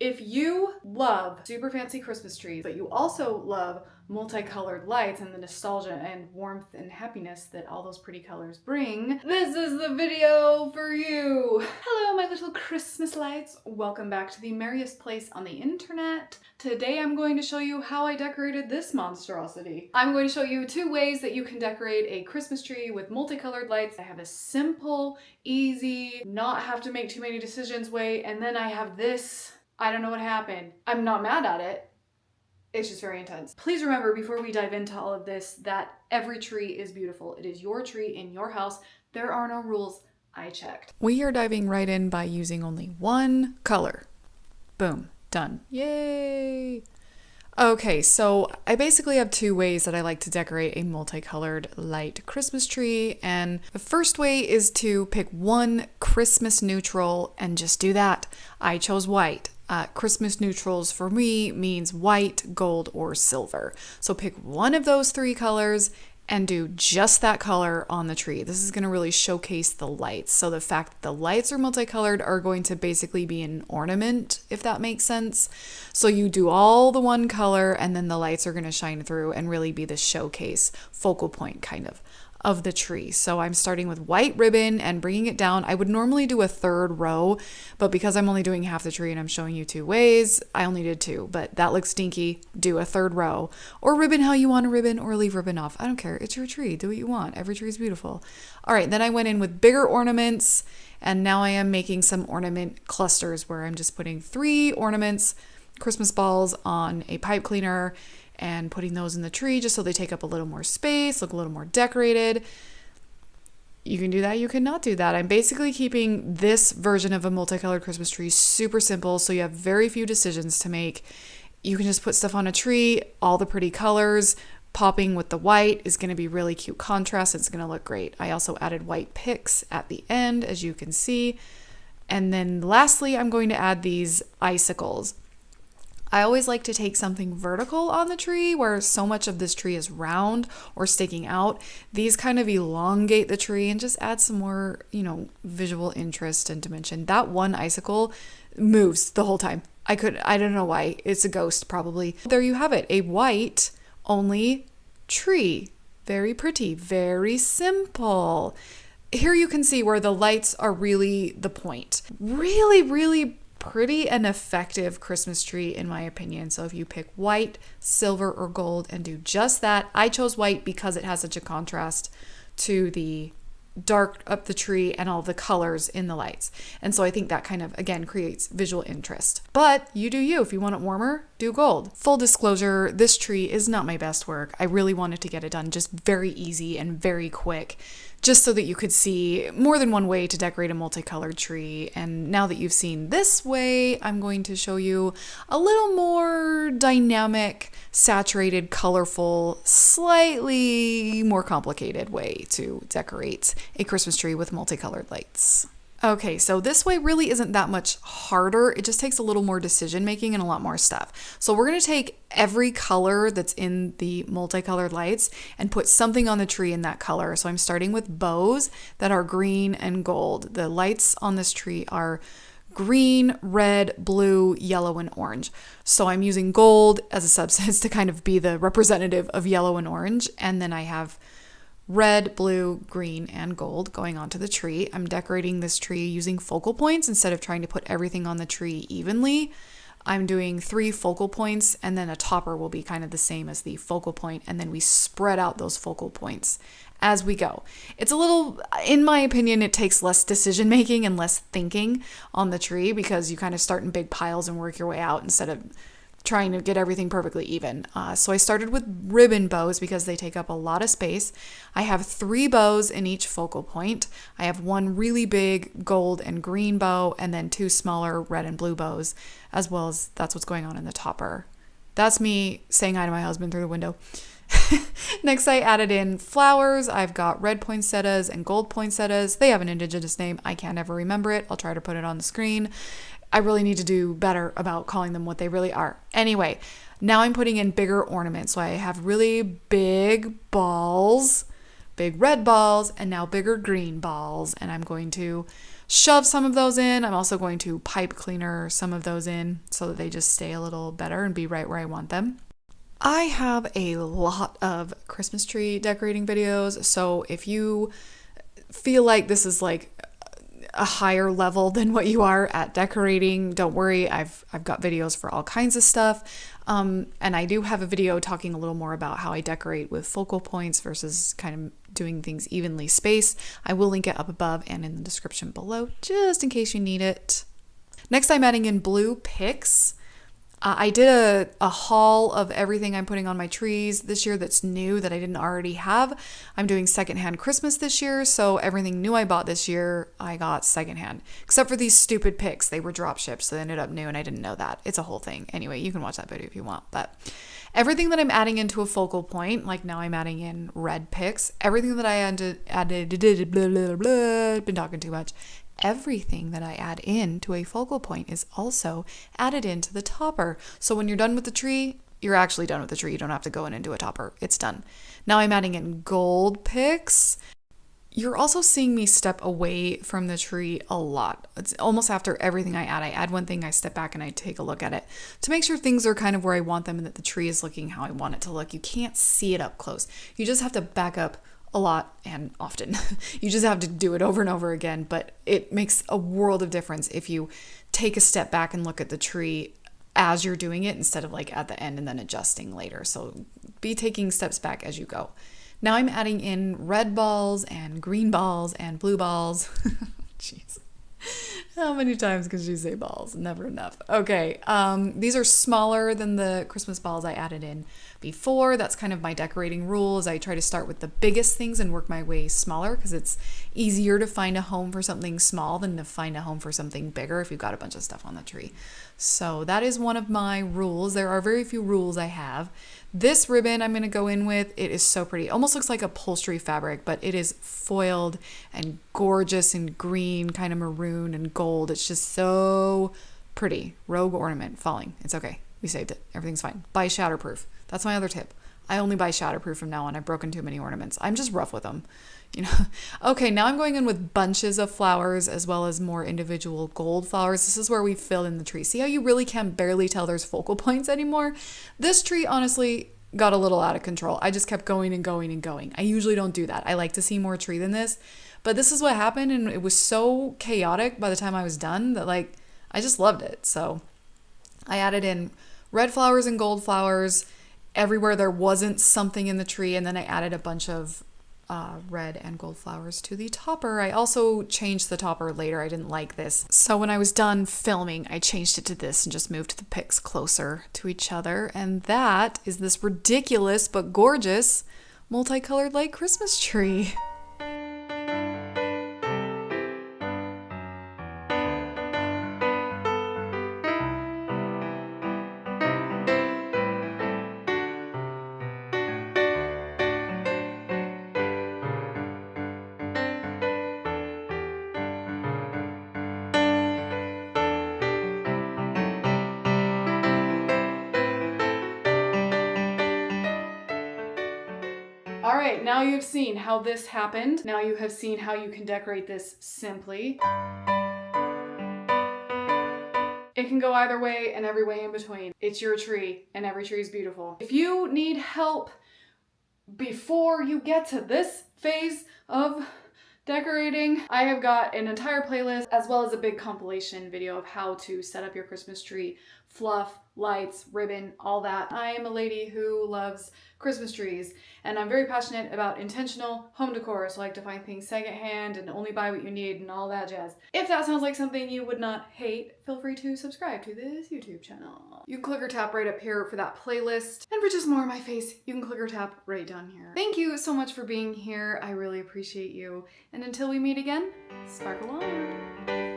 If you love super fancy Christmas trees, but you also love multicolored lights and the nostalgia and warmth and happiness that all those pretty colors bring, this is the video for you. Hello, my little Christmas lights. Welcome back to the merriest place on the internet. Today I'm going to show you how I decorated this monstrosity. I'm going to show you 2 ways that you can decorate a Christmas tree with multicolored lights. I have a simple, easy, not have to make too many decisions way, and then I have this. I don't know what happened. I'm not mad at it. It's just very intense. Please remember before we dive into all of this that every tree is beautiful. It is your tree in your house. There are no rules. I checked. We are diving right in by using only one color. Boom. Done. Yay! Okay, so I basically have 2 ways that I like to decorate a multicolored light Christmas tree, and the first way is to pick one Christmas neutral and just do that. I chose white. Christmas neutrals for me means white, gold, or silver. So pick one of those 3 colors and do just that color on the tree. This is going to really showcase the lights. So the fact that the lights are multicolored are going to basically be an ornament, if that makes sense. So you do all the one color and then the lights are going to shine through and really be the showcase, focal point kind of the tree. So I'm starting with white ribbon and bringing it down. I would normally do a 3rd row, but because I'm only doing half the tree and I'm showing you 2 ways, I only did 2, but that looks stinky. Do a 3rd row or ribbon how you want a ribbon or leave ribbon off. I don't care. It's your tree. Do what you want. Every tree is beautiful. All right. Then I went in with bigger ornaments and now I am making some ornament clusters where I'm just putting 3 ornaments, Christmas balls on a pipe cleaner and putting those in the tree just so they take up a little more space, look a little more decorated. You can do that, you cannot do that. I'm basically keeping this version of a multicolored Christmas tree super simple so you have very few decisions to make. You can just put stuff on a tree, all the pretty colors, popping with the white is going to be really cute contrast. It's going to look great. I also added white picks at the end, as you can see. And then lastly, I'm going to add these icicles. I always like to take something vertical on the tree where so much of this tree is round or sticking out. These kind of elongate the tree and just add some more, visual interest and dimension. That one icicle moves the whole time. I don't know why. It's a ghost probably. There you have it. A white only tree. Very pretty, very simple. Here you can see where the lights are really the point. Really, really pretty and effective Christmas tree in my opinion. So if you pick white, silver, or gold and do just that, I chose white because it has such a contrast to the dark up the tree and all the colors in the lights. And so I think that kind of, again, creates visual interest. But you do you. If you want it warmer, do gold. Full disclosure, this tree is not my best work. I really wanted to get it done just very easy and very quick, just so that you could see more than one way to decorate a multicolored tree. And now that you've seen this way, I'm going to show you a little more dynamic, saturated, colorful, slightly more complicated way to decorate a Christmas tree with multicolored lights. Okay, so this way really isn't that much harder. It just takes a little more decision making and a lot more stuff. So we're going to take every color that's in the multicolored lights and put something on the tree in that color. So I'm starting with bows that are green and gold. The lights on this tree are green, red, blue, yellow, and orange. So I'm using gold as a substance to kind of be the representative of yellow and orange. And then I have red, blue, green, and gold going onto the tree. I'm decorating this tree using focal points instead of trying to put everything on the tree evenly. I'm doing 3 focal points and then a topper will be kind of the same as the focal point, and then we spread out those focal points as we go. It's a little, in my opinion, it takes less decision making and less thinking on the tree because you kind of start in big piles and work your way out instead of trying to get everything perfectly even. So I started with ribbon bows because they take up a lot of space. I have 3 bows in each focal point. I have 1 really big gold and green bow and then 2 smaller red and blue bows, as well as that's what's going on in the topper. That's me saying hi to my husband through the window. Next, I added in flowers. I've got red poinsettias and gold poinsettias. They have an indigenous name. I can't ever remember it. I'll try to put it on the screen. I really need to do better about calling them what they really are. Anyway, now I'm putting in bigger ornaments. So I have really big balls, big red balls, and now bigger green balls. And I'm going to shove some of those in. I'm also going to pipe cleaner some of those in so that they just stay a little better and be right where I want them. I have a lot of Christmas tree decorating videos, so if you feel like this is like a higher level than what you are at decorating, don't worry, I've got videos for all kinds of stuff. And I do have a video talking a little more about how I decorate with focal points versus kind of doing things evenly spaced. I will link it up above and in the description below, just in case you need it. Next, I'm adding in blue picks. I did a haul of everything I'm putting on my trees this year that's new that I didn't already have. I'm doing secondhand Christmas this year, so everything new I bought this year, I got secondhand. Except for these stupid picks. They were drop shipped, so they ended up new, and I didn't know that. It's a whole thing. Anyway, you can watch that video if you want. But everything that I'm adding into a focal point, like now I'm adding in red picks, everything that I added, been talking too much. Everything that I add in to a focal point is also added into the topper. So when you're done with the tree, you're actually done with the tree. You don't have to go in and do a topper. It's done. Now I'm adding in gold picks. You're also seeing me step away from the tree a lot. It's almost after everything I add one thing, I step back and I take a look at it to make sure things are kind of where I want them and that the tree is looking how I want it to look. You can't see it up close. You just have to back up a lot and often. You just have to do it over and over again, but it makes a world of difference if you take a step back and look at the tree as you're doing it instead of like at the end and then adjusting later. So be taking steps back as you go. Now I'm adding in red balls and green balls and blue balls. Jeez. How many times can you say balls? Never enough. Okay, these are smaller than the Christmas balls I added in before. That's kind of my decorating rules. I try to start with the biggest things and work my way smaller because it's easier to find a home for something small than to find a home for something bigger if you've got a bunch of stuff on the tree. So that is one of my rules. There are very few rules I have. This ribbon I'm going to go in with, it is so pretty. It almost looks like upholstery fabric, but it is foiled and gorgeous and green, kind of maroon and gold. It's just so pretty. Rogue ornament falling. It's okay. We saved it. Everything's fine. Buy shatterproof. That's my other tip. I only buy shatterproof from now on. I've broken too many ornaments. I'm just rough with them. You know. Okay, now I'm going in with bunches of flowers as well as more individual gold flowers. This is where we fill in the tree. See how you really can barely tell there's focal points anymore? This tree honestly got a little out of control. I just kept going and going and going. I usually don't do that. I like to see more tree than this. But this is what happened, and it was so chaotic by the time I was done that like I just loved it. So I added in red flowers and gold flowers everywhere there wasn't something in the tree, and then I added a bunch of red and gold flowers to the topper. I also changed the topper later. I didn't like this. So when I was done filming, I changed it to this and just moved the picks closer to each other. And that is this ridiculous but gorgeous multicolored light Christmas tree. All right, now you've seen how this happened. Now you have seen how you can decorate this simply. It can go either way and every way in between. It's your tree and every tree is beautiful. If you need help before you get to this phase of decorating, I have got an entire playlist as well as a big compilation video of how to set up your Christmas tree, fluff, lights, ribbon, all that. I am a lady who loves Christmas trees, and I'm very passionate about intentional home decor, so I like to find things secondhand and only buy what you need and all that jazz. If that sounds like something you would not hate, feel free to subscribe to this YouTube channel. You can click or tap right up here for that playlist, and for just more of my face, you can click or tap right down here. Thank you so much for being here. I really appreciate you, and until we meet again, sparkle on.